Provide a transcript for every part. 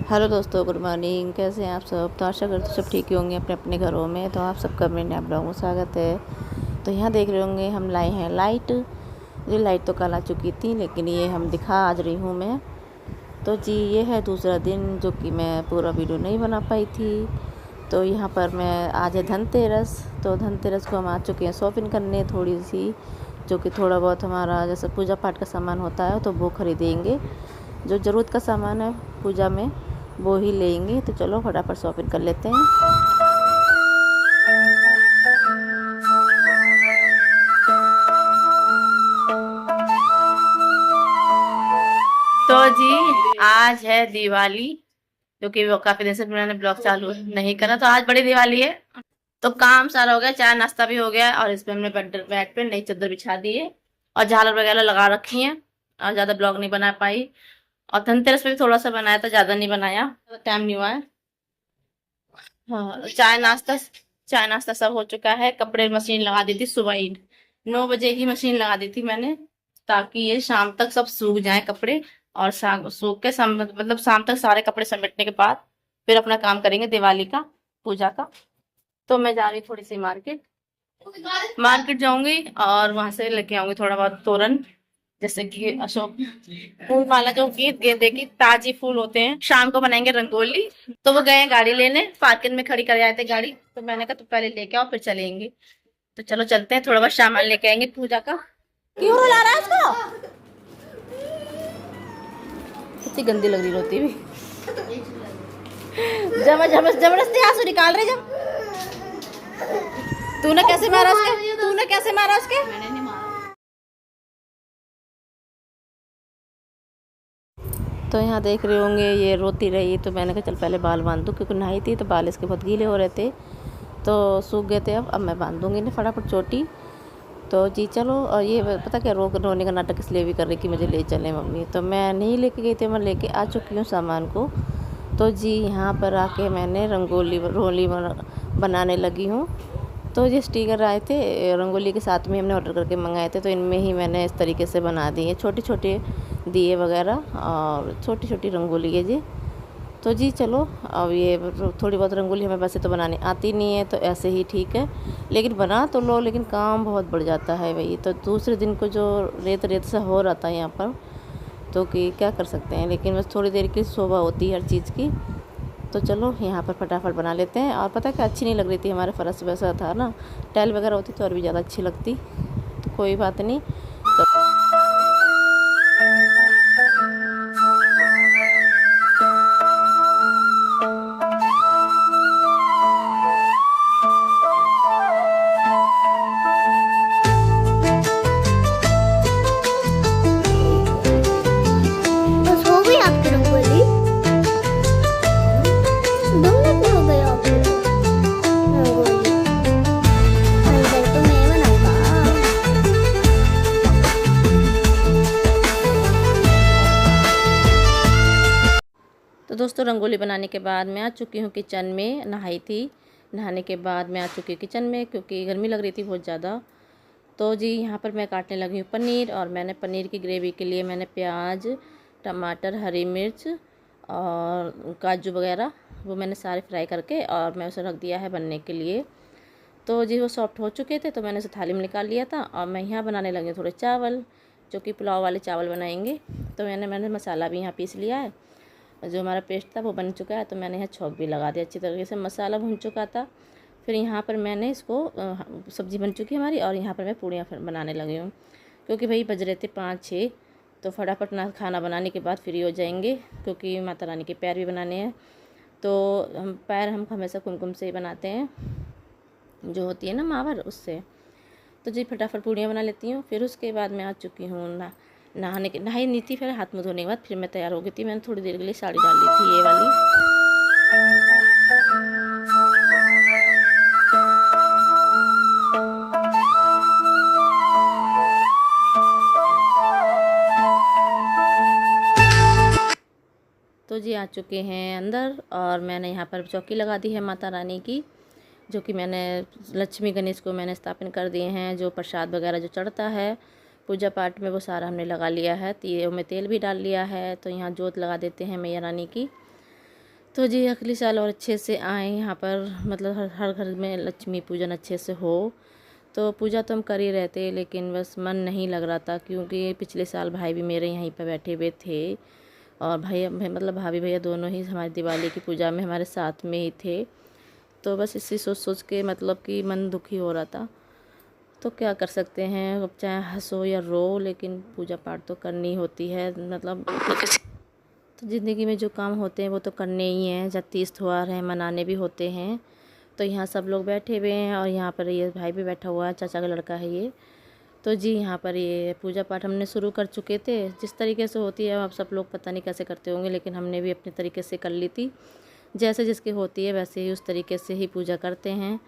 Hello दोस्तों, good morning. कैसे हैं आप सब? तो आशा करते सब ठीक ही होंगे अपने अपने घरों में। तो आप सबका मेरे आप लोगों को स्वागत है। तो यहाँ देख रहे होंगे हम लाए हैं लाइट। ये लाइट तो कल आ चुकी थी, लेकिन ये हम दिखा आज रही हूँ मैं। तो जी ये है दूसरा दिन जो कि मैं पूरा वीडियो नहीं बना पाई थी। तो यहाँ पर मैं आज है धनतेरस। तो धनतेरस को हम आ चुके हैं शॉपिंग करने थोड़ी सी, जो कि थोड़ा बहुत हमारा जैसे पूजा पाठ का सामान होता है तो वो खरीदेंगे। जो ज़रूरत का सामान है पूजा में वो ही लेंगे। तो चलो फटाफट शॉपिंग कर लेते हैं। तो जी आज है दिवाली, क्योंकि वो काफी दिन से मैंने ब्लॉग चालू नहीं करा। तो आज बड़ी दिवाली है, तो काम सारा हो गया, चाय नाश्ता भी हो गया। और इसमें हमने बेड पे नई चादर बिछा दी है और झालर वगैरह लगा रखी है। और ज्यादा ब्लॉग नहीं बना पाई। और धनतेरस पे भी थोड़ा सा बनाया था, ज्यादा नहीं बनाया, टाइम नहीं हुआ है। हाँ, चाय नाश्ता सब हो चुका है। कपड़े मशीन लगा दी थी सुबह ही, 9 बजे ही मशीन लगा दी थी मैंने, ताकि ये शाम तक सब सूख जाए कपड़े। और शाम सूख के मतलब शाम तक सारे कपड़े समेटने के बाद फिर अपना काम करेंगे दिवाली का, पूजा का। तो मैं जा रही थोड़ी सी मार्केट मार्केट जाऊंगी और वहां से लेके आऊंगी थोड़ा बहुत तोरण, जैसे कि अशोक फूल माला, जो कि गेंदे की ताजी फूल होते हैं। शाम को बनाएंगे रंगोली। तो वो गए गाड़ी लेने, पार्किंग में खड़ी कर आए थे गाड़ी। तो मैंने कहा तो पहले लेके आओ फिर चलेंगे। तो चलो चलते हैं, थोड़ा बहुत सामान लेके आएंगे पूजा का। क्यों रुला रहा है उसको? कितनी गंदी लग रही रोती भी। जबरदस्ती आंसू निकाल रहे जब। तूने कैसे मारा उसके? मैंने नहीं मारा। तो यहाँ देख रहे होंगे ये रोती रही, तो मैंने कहा चल पहले बाल बांध दूँ, क्योंकि नहाई थी तो बाल इसके बहुत गीले हो रहे थे, तो सूख गए थे। अब मैं बांध दूँगी इन्हें फटाफट चोटी। तो जी चलो। और ये पता क्या रोने का नाटक इसलिए भी कर रही कि मुझे ले चले मम्मी। तो मैं नहीं लेके गई थी, मैं लेके आ चुकी हूँ सामान को। तो जी यहाँ पर आके मैंने रोली बनाने लगी हूँ। तो ये स्टिकर आए थे रंगोली के साथ में, हमने ऑर्डर करके मंगाए थे। तो इनमें ही मैंने इस तरीके से बना दिए छोटे छोटे दिए वगैरह और छोटी छोटी रंगोली है जी। तो जी चलो, अब ये थोड़ी बहुत रंगोली हमें वैसे तो बनानी आती नहीं है, तो ऐसे ही ठीक है। लेकिन बना तो लो, लेकिन काम बहुत बढ़ जाता है भाई। तो दूसरे दिन को जो रेत रेत सा हो रहा था यहाँ पर, तो कि क्या कर सकते हैं। लेकिन बस थोड़ी देर की शोभा होती है हर चीज़ की। तो चलो यहाँ पर फटाफट बना लेते हैं। और पता क्या अच्छी नहीं लग रही थी, हमारे फर्श वैसा था ना, टाइल वगैरह होती तो और भी ज़्यादा अच्छी लगती। तो कोई बात नहीं। बस हो गई आपकी रंगोली? 2 मिनट में हो गई आपकी रंगोली? अंदर तो मैं बनाऊंगा। तो दोस्तों रंगोली बनाने के बाद मैं आ चुकी हूँ किचन में। नहाई थी, नहाने के बाद मैं आ चुकी हूँ किचन में, क्योंकि गर्मी लग रही थी बहुत ज़्यादा। तो जी यहाँ पर मैं काटने लगी हूँ पनीर। और मैंने पनीर की ग्रेवी के लिए मैंने प्याज, टमाटर, हरी मिर्च और काजू वगैरह वो मैंने सारे फ्राई करके और मैं उसे रख दिया है बनने के लिए। तो जी वो सॉफ्ट हो चुके थे, तो मैंने उसे थाली में निकाल लिया था। और मैं यहाँ बनाने लगी थोड़े चावल, जो कि पुलाव वाले चावल बनाएंगे। तो मैंने मसाला भी यहाँ पीस लिया है, जो हमारा पेस्ट था वो बन चुका है। तो मैंने यहाँ छौंक भी लगा दिया अच्छी तरीके से, मसाला भून चुका था। फिर यहाँ पर मैंने इसको सब्ज़ी बन चुकी है हमारी, और यहाँ पर मैं पूड़ियाँ बनाने लगी हूँ, क्योंकि भाई बज रहे थे 5-6। तो फटाफट ना खाना बनाने के बाद फ्री हो जाएंगे, क्योंकि माता रानी के पैर भी बनाने हैं। तो हम हमेशा कुमकुम से ही बनाते हैं, जो होती है ना मावर, उससे। तो जी फटाफट पूड़ियाँ बना लेती हूँ। फिर उसके बाद मैं आ चुकी हूँ नहाई नहीं थी। फिर हाथ मुँह धोने के बाद फिर मैं तैयार हो गई थी। मैंने थोड़ी देर के लिए साड़ी डाल ली थी, ये वाली। तो जी आ चुके हैं अंदर, और मैंने यहाँ पर चौकी लगा दी है माता रानी की, जो कि मैंने लक्ष्मी गणेश को मैंने स्थापन कर दिए हैं। जो प्रसाद वगैरह जो चढ़ता है पूजा पाठ में, वो सारा हमने लगा लिया है। दिए में तेल भी डाल लिया है। तो यहाँ जोत लगा देते हैं मैया रानी की। तो जी अगले साल और अच्छे से आए यहाँ पर, मतलब हर घर में लक्ष्मी पूजन अच्छे से हो। तो पूजा तो हम कर ही रहते हैं, लेकिन बस मन नहीं लग रहा था, क्योंकि पिछले साल भाई भी मेरे यहीं पर बैठे हुए थे और मतलब भाभी भैया दोनों ही हमारी दिवाली की पूजा में हमारे साथ में ही थे। तो बस इसी सोच सोच के मतलब कि मन दुखी हो रहा था। तो क्या कर सकते हैं, अब चाहे हंसो या रो, लेकिन पूजा पाठ तो करनी होती है। मतलब तो ज़िंदगी में जो काम होते हैं वो तो करने ही हैं। जब तीज त्योहार हैं मनाने भी होते हैं। तो यहाँ सब लोग बैठे हुए हैं और यहाँ पर ये भाई भी बैठा हुआ है, चाचा का लड़का है ये। तो जी यहाँ पर ये पूजा पाठ हमने शुरू कर चुके थे। जिस तरीके से होती है, अब सब लोग पता नहीं कैसे करते होंगे, लेकिन हमने भी अपने तरीके से कर ली थी। जैसे जिसकी होती है वैसे ही उस तरीके से ही पूजा करते हैं।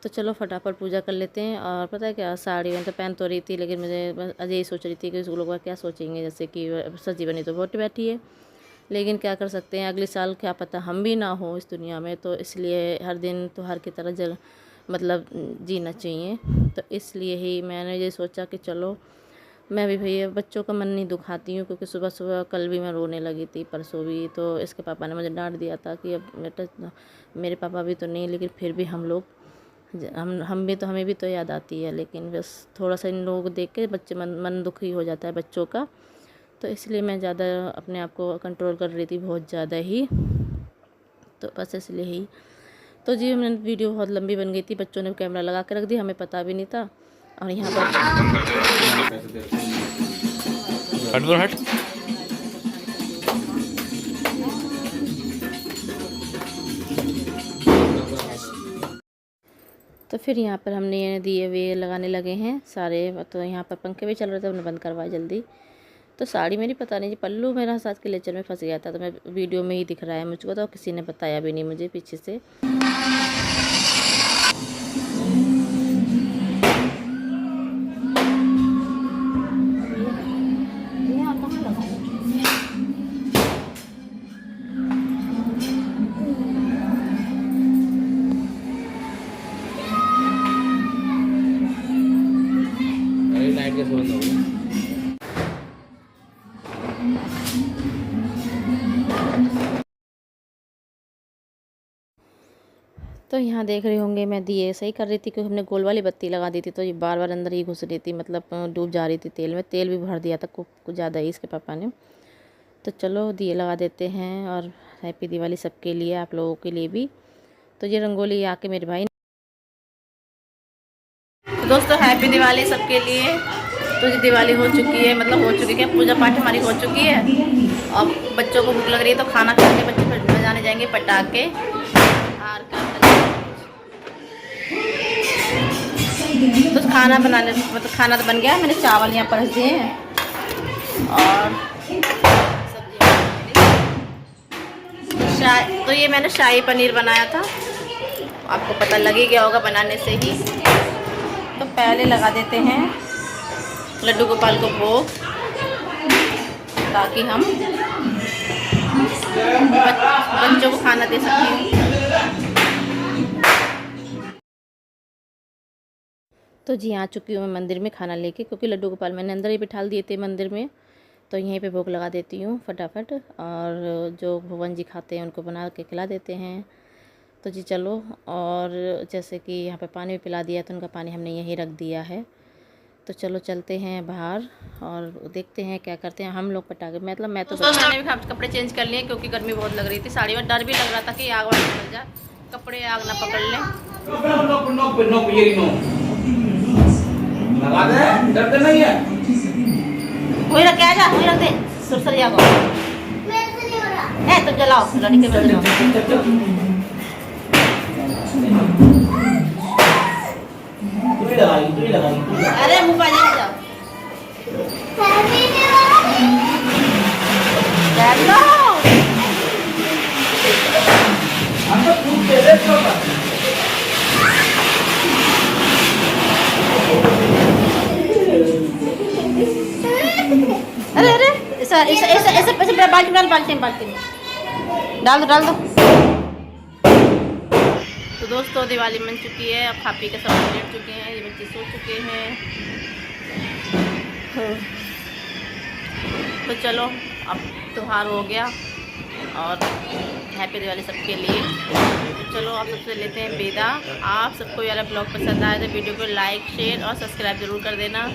तो चलो फटाफट पूजा कर लेते हैं। और पता है क्या, साड़ी मैं तो पहन तो रही थी, लेकिन मुझे बस अजय ही सोच रही थी कि उस लोग क्या सोचेंगे, जैसे कि सजी बनी तो बहुत बैठी है। लेकिन क्या कर सकते हैं, अगले साल क्या पता हम भी ना हो इस दुनिया में, तो इसलिए हर दिन त्योहार की तरह मतलब जीना चाहिए। तो इसलिए ही मैंने ये सोचा कि चलो मैं भी भैया बच्चों का मन नहीं दुखाती हूँ, क्योंकि सुबह सुबह कल भी मैं रोने लगी थी, परसों भी। तो इसके पापा ने मुझे डांट दिया था कि अब बेटा, मेरे पापा भी तो नहीं, लेकिन फिर भी हम लोग हम भी तो, हमें भी तो याद आती है। लेकिन बस थोड़ा सा इन लोगों को देख के बच्चे मन दुखी हो जाता है बच्चों का। तो इसलिए मैं ज़्यादा अपने आप को कंट्रोल कर रही थी, बहुत ज़्यादा ही। तो बस इसलिए ही तो जी मैंने वीडियो बहुत लंबी बन गई थी, बच्चों ने कैमरा लगा के रख दिया, हमें पता भी नहीं था। और यहाँ पर हट तो फिर यहाँ पर हमने दिए वे लगाने लगे हैं सारे। तो यहाँ पर पंखे भी चल रहे थे, उन्हें बंद करवाए जल्दी। तो साड़ी मेरी पता नहीं जी, पल्लू मेरा साथ के लेचर में फंस गया था। तो मैं वीडियो में ही दिख रहा है मुझको, तो किसी ने बताया भी नहीं मुझे पीछे से। तो यहाँ देख रहे होंगे मैं दिए सही कर रही थी, क्योंकि हमने गोल वाली बत्ती लगा दी थी, तो ये बार बार अंदर ही घुस रही थी, मतलब डूब जा रही थी तेल में। तेल भी भर दिया था कुछ ज़्यादा ही इसके पापा ने। तो चलो दिए लगा देते हैं, और हैप्पी दिवाली सबके लिए, आप लोगों के लिए भी। तो ये रंगोली आके मेरे भाई। तो दोस्तों हैप्पी दिवाली सबके लिए। तो ये दिवाली हो चुकी है, मतलब हो चुकी है, पूजा पाठ हमारी हो चुकी है। और बच्चों को भूख लग रही है, तो खाना खा के बच्चे बजाने जाएंगे पटाखे। तो खाना बनाने, मतलब खाना तो बन गया, मैंने चावल यहाँ परस दिए हैं और सब्जी। तो ये मैंने शाही पनीर बनाया था, आपको पता लग ही गया होगा बनाने से ही। तो पहले लगा देते हैं लड्डू गोपाल को भोग, ताकि हम बच्चों को खाना दे सकें। तो जी आ चुकी हूँ मैं मंदिर में खाना लेके, क्योंकि लड्डू गोपाल मैंने अंदर ही बिठा दिए थे मंदिर में। तो यहीं पे भोग लगा देती हूँ फटाफट, और जो भगवान जी खाते हैं उनको बना के खिला देते हैं। तो जी चलो, और जैसे कि यहाँ पे पानी भी पिला दिया, तो उनका पानी हमने यहीं रख दिया है। तो चलो चलते हैं बाहर और देखते हैं क्या करते हैं हम लोग पटाखे। मतलब मैं तो मैंने भी कपड़े चेंज कर लिए, क्योंकि गर्मी बहुत लग रही थी। साड़ी में डर भी लग रहा था कि आग वाग निकल जाए, कपड़े आग ना पकड़ लें। लगा दे, डरते नहीं है। वही रख के आ जा, वही रख दे सुरसरिया को। मेरे से नहीं हो रहा। तो जलाओ लड़की के बजाओ। तू ही लगाई। अरे मुँह पानी में जाओ। चलो हम तो खूब तेरे छोटा। अरे अरे ऐसा ऐसा ऐसा ऐसे ऐसे बाल्टी में डाल दो। तो दोस्तों दिवाली बन चुकी है, अब खा पी के सब लेट चुके हैं, ये बच्चे सो चुके हैं। तो चलो अब त्योहार हो गया, और हैप्पी दिवाली सबके लिए। तो चलो आप सबसे लेते हैं विदा। आप सबको यार ब्लॉग पसंद आए तो वीडियो को लाइक शेयर और सब्सक्राइब ज़रूर कर देना।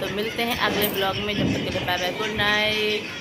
तो मिलते हैं अगले ब्लॉग में, जब तक के लिए बाय बाय, गुड नाइट।